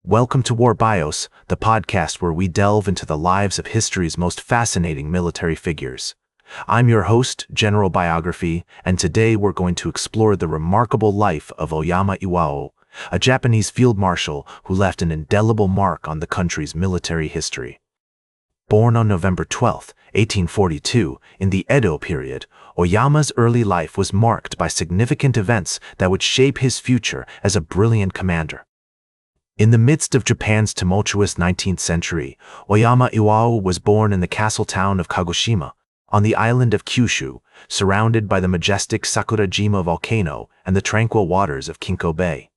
Welcome to War Bios, the podcast where we delve into the lives of history's most fascinating military figures. I'm your host, General Biography, and today we're going to explore the remarkable life of Oyama Iwao, a Japanese field marshal who left an indelible mark on the country's military history. Born on November 12, 1842, in the Edo period, Oyama's early life was marked by significant events that would shape his future as a brilliant commander. In the midst of Japan's tumultuous 19th century, Oyama Iwao was born in the castle town of Kagoshima, on the island of Kyushu, surrounded by the majestic Sakurajima volcano and the tranquil waters of Kinko Bay.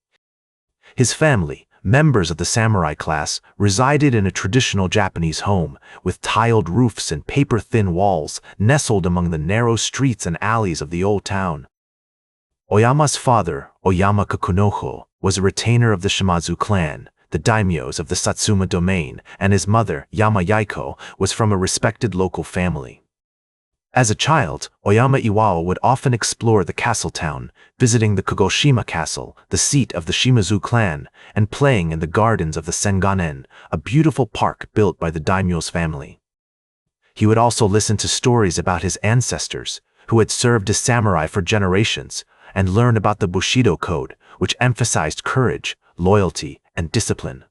His family, members of the samurai class, resided in a traditional Japanese home, with tiled roofs and paper-thin walls nestled among the narrow streets and alleys of the old town. Oyama's father, Oyama Kakunoho, was a retainer of the Shimazu clan, the daimyos of the Satsuma domain, and his mother, Yama Yaiko, was from a respected local family. As a child, Oyama Iwao would often explore the castle town, visiting the Kagoshima Castle, the seat of the Shimazu clan, and playing in the gardens of the Senganen, a beautiful park built by the daimyo's family. He would also listen to stories about his ancestors, who had served as samurai for generations, and learn about the Bushido Code, which emphasized courage, loyalty, and discipline.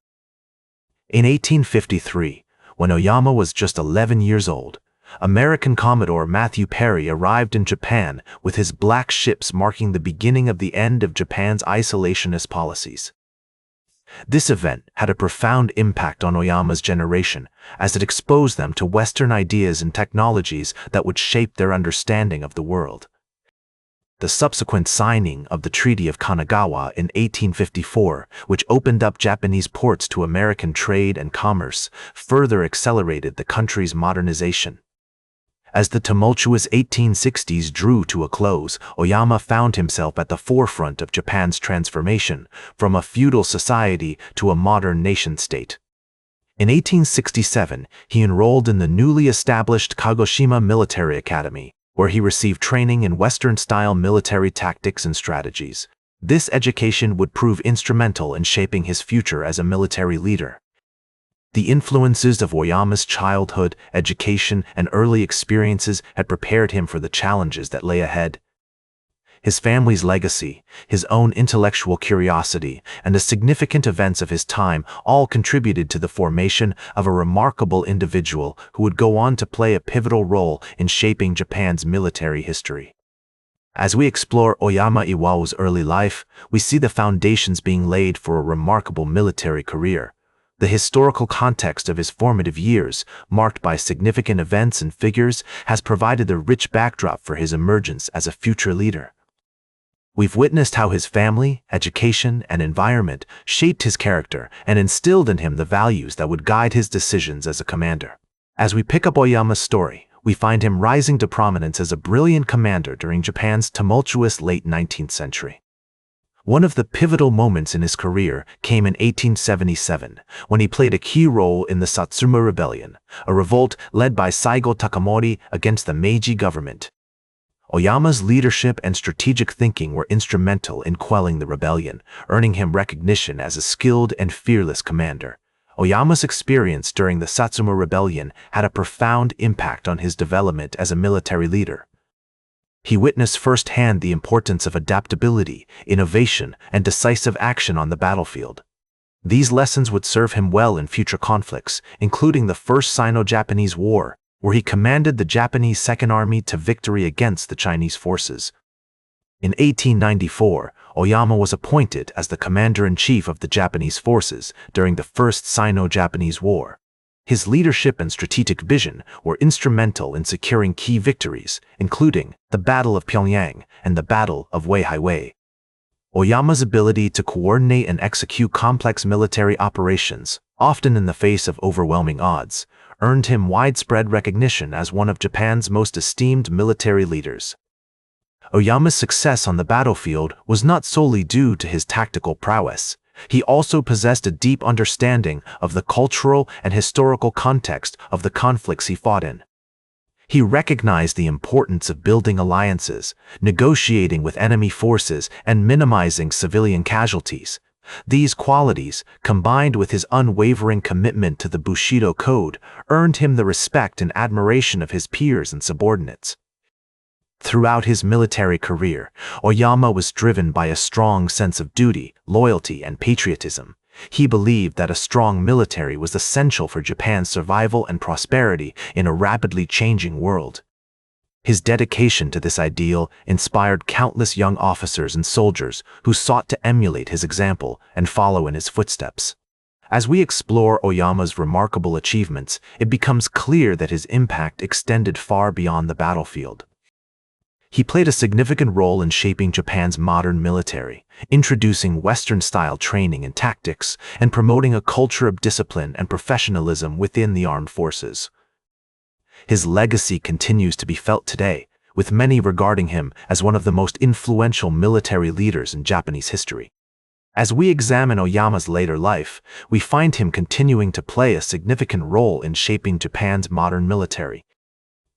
In 1853, when Oyama was just 11 years old, American Commodore Matthew Perry arrived in Japan with his black ships marking the beginning of the end of Japan's isolationist policies. This event had a profound impact on Oyama's generation, as it exposed them to Western ideas and technologies that would shape their understanding of the world. The subsequent signing of the Treaty of Kanagawa in 1854, which opened up Japanese ports to American trade and commerce, further accelerated the country's modernization. As the tumultuous 1860s drew to a close, Oyama found himself at the forefront of Japan's transformation from a feudal society to a modern nation-state. In 1867, he enrolled in the newly established Kagoshima Military Academy, where he received training in Western-style military tactics and strategies. This education would prove instrumental in shaping his future as a military leader. The influences of Oyama's childhood, education, and early experiences had prepared him for the challenges that lay ahead. His family's legacy, his own intellectual curiosity, and the significant events of his time all contributed to the formation of a remarkable individual who would go on to play a pivotal role in shaping Japan's military history. As we explore Oyama Iwao's early life, we see the foundations being laid for a remarkable military career. The historical context of his formative years, marked by significant events and figures, has provided the rich backdrop for his emergence as a future leader. We've witnessed how his family, education, and environment shaped his character and instilled in him the values that would guide his decisions as a commander. As we pick up Oyama's story, we find him rising to prominence as a brilliant commander during Japan's tumultuous late 19th century. One of the pivotal moments in his career came in 1877, when he played a key role in the Satsuma Rebellion, a revolt led by Saigo Takamori against the Meiji government. Oyama's leadership and strategic thinking were instrumental in quelling the rebellion, earning him recognition as a skilled and fearless commander. Oyama's experience during the Satsuma Rebellion had a profound impact on his development as a military leader. He witnessed firsthand the importance of adaptability, innovation, and decisive action on the battlefield. These lessons would serve him well in future conflicts, including the First Sino-Japanese War, where he commanded the Japanese Second Army to victory against the Chinese forces. In 1894, Oyama was appointed as the commander-in-chief of the Japanese forces during the First Sino-Japanese War. His leadership and strategic vision were instrumental in securing key victories, including the Battle of Pyongyang and the Battle of Weihaiwei. Oyama's ability to coordinate and execute complex military operations, often in the face of overwhelming odds, earned him widespread recognition as one of Japan's most esteemed military leaders. Oyama's success on the battlefield was not solely due to his tactical prowess. He also possessed a deep understanding of the cultural and historical context of the conflicts he fought in. He recognized the importance of building alliances, negotiating with enemy forces, and minimizing civilian casualties, These qualities, combined with his unwavering commitment to the Bushido Code, earned him the respect and admiration of his peers and subordinates. Throughout his military career, Oyama was driven by a strong sense of duty, loyalty, and patriotism. He believed that a strong military was essential for Japan's survival and prosperity in a rapidly changing world. His dedication to this ideal inspired countless young officers and soldiers who sought to emulate his example and follow in his footsteps. As we explore Oyama's remarkable achievements, it becomes clear that his impact extended far beyond the battlefield. He played a significant role in shaping Japan's modern military, introducing Western-style training and tactics, and promoting a culture of discipline and professionalism within the armed forces. His legacy continues to be felt today, with many regarding him as one of the most influential military leaders in Japanese history. As we examine Oyama's later life, we find him continuing to play a significant role in shaping Japan's modern military.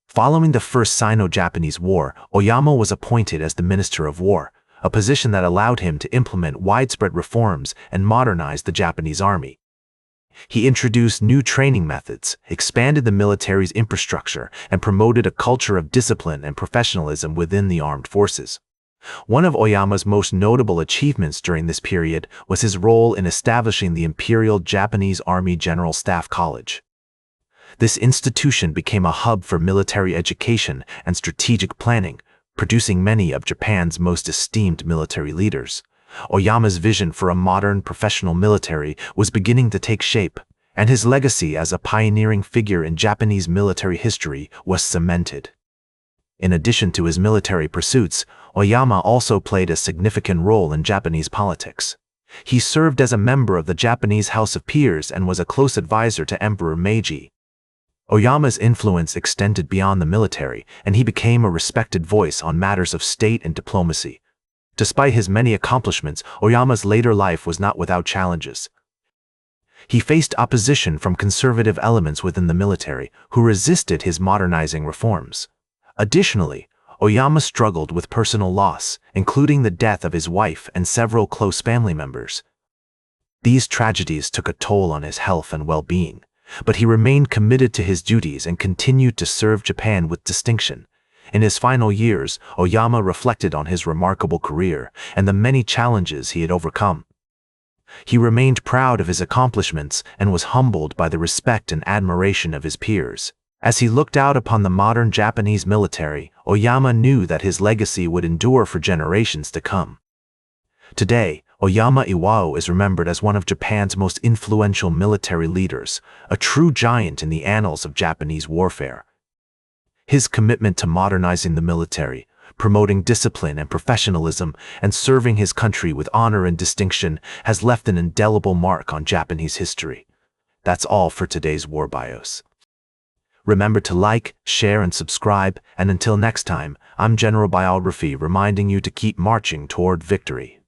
Following the First Sino-Japanese War, Oyama was appointed as the Minister of War, a position that allowed him to implement widespread reforms and modernize the Japanese army. He introduced new training methods, expanded the military's infrastructure, and promoted a culture of discipline and professionalism within the armed forces. One of Oyama's most notable achievements during this period was his role in establishing the Imperial Japanese Army General Staff College. This institution became a hub for military education and strategic planning, producing many of Japan's most esteemed military leaders. Oyama's vision for a modern professional military was beginning to take shape, and his legacy as a pioneering figure in Japanese military history was cemented. In addition to his military pursuits, Oyama also played a significant role in Japanese politics. He served as a member of the Japanese House of Peers and was a close advisor to Emperor Meiji. Oyama's influence extended beyond the military, and he became a respected voice on matters of state and diplomacy. Despite his many accomplishments, Oyama's later life was not without challenges. He faced opposition from conservative elements within the military, who resisted his modernizing reforms. Additionally, Oyama struggled with personal loss, including the death of his wife and several close family members. These tragedies took a toll on his health and well-being, but he remained committed to his duties and continued to serve Japan with distinction. In his final years, Oyama reflected on his remarkable career and the many challenges he had overcome. He remained proud of his accomplishments and was humbled by the respect and admiration of his peers. As he looked out upon the modern Japanese military, Oyama knew that his legacy would endure for generations to come. Today, Oyama Iwao is remembered as one of Japan's most influential military leaders, a true giant in the annals of Japanese warfare. His commitment to modernizing the military, promoting discipline and professionalism, and serving his country with honor and distinction has left an indelible mark on Japanese history. That's all for today's War Bios. Remember to like, share, and subscribe, and until next time, I'm General Biography reminding you to keep marching toward victory.